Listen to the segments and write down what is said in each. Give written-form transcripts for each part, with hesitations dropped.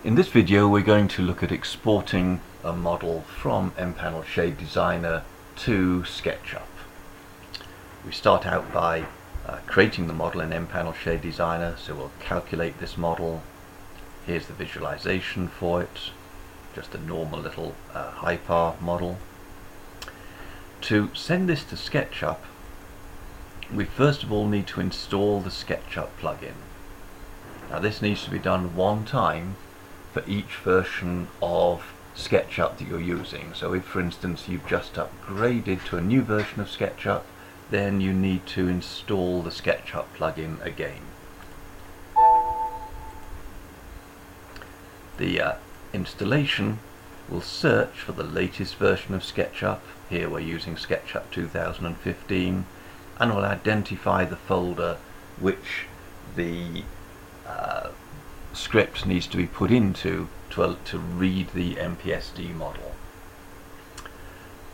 In this video we're going to look at exporting a model from MPanel Shade Designer to Sketchup. We start out by creating the model in MPanel Shade Designer, so we'll calculate this model. Here's the visualization for it, just a normal little HyperR model. To send this to Sketchup, we first of all need to install the Sketchup plugin. Now this needs to be done one time for each version of Sketchup that you're using. So if, for instance, you've just upgraded to a new version of Sketchup, then you need to install the Sketchup plugin again. The installation will search for the latest version of Sketchup. Here we're using Sketchup 2015, and will identify the folder which the script needs to be put into to read the MPSD model.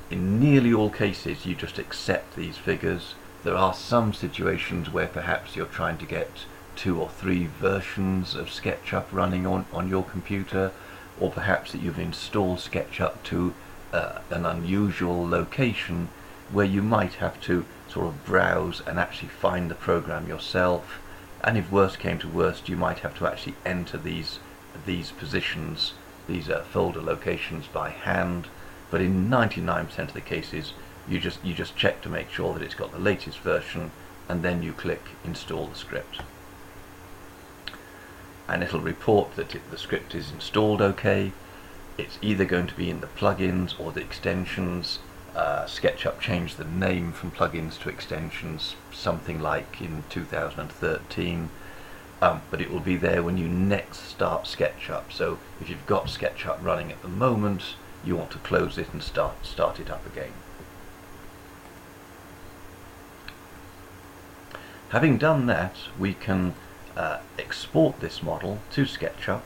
In nearly all cases you just accept these figures. There are some situations where perhaps you're trying to get 2 or 3 versions of Sketchup running on your computer, or perhaps that you've installed Sketchup to an unusual location where you might have to sort of browse and actually find the program yourself. And if worst came to worst, you might have to actually enter these positions, these folder locations by hand. But in 99% of the cases, you just check to make sure that it's got the latest version, and then you click install the script. And it'll report that the script is installed okay. It's either going to be in the plugins or the extensions. Sketchup changed the name from plugins to extensions something like in 2013, but it will be there when you next start Sketchup. So if you've got Sketchup running at the moment, you want to close it and start it up again. Having done that, we can export this model to SketchUp,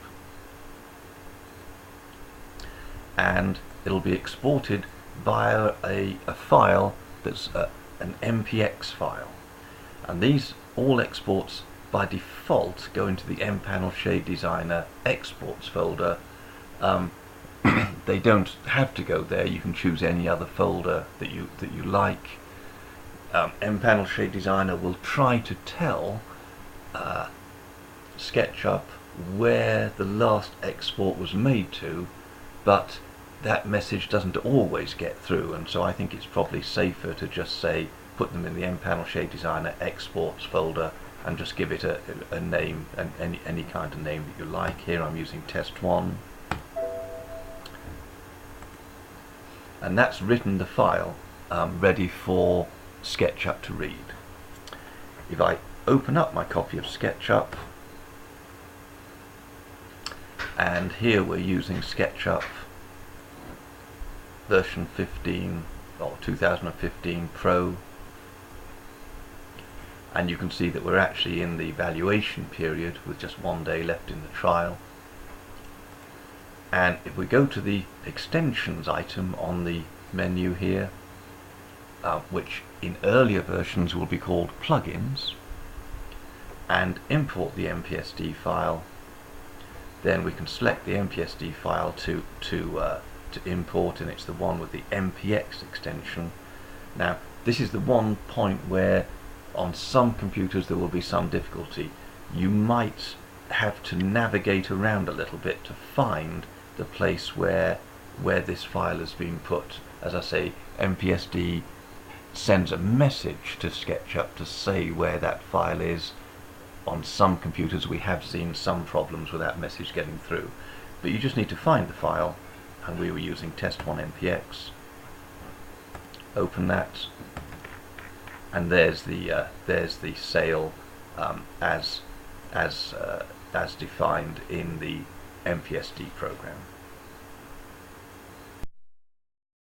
and it'll be exported via a file that's an MPX file, and these all exports by default go into the MPanel Shade Designer exports folder. They don't have to go there. You can choose any other folder that you like. MPanel Shade Designer will try to tell SketchUp where the last export was made to, but that message doesn't always get through, and so I think it's probably safer to just say put them in the MPanel Shade Designer exports folder and just give it a name, and any kind of name that you like. Here I'm using test1, and that's written the file ready for SketchUp to read. If I open up my copy of SketchUp, and here we're using SketchUp version 15 or 2015 Pro, and you can see that we're actually in the evaluation period with just 1 day left in the trial. And if we go to the extensions item on the menu here, which in earlier versions will be called plugins, and import the MPSD file, then we can select the MPSD file to import, and it's the one with the MPX extension. Now this is the one point where on some computers there will be some difficulty. You might have to navigate around a little bit to find the place where this file has been put. As I say, MPSD sends a message to SketchUp to say where that file is. On some computers we have seen some problems with that message getting through, but you just need to find the file, and we were using test1 MPX. Open that, and there's the sale as defined in the MPSD program.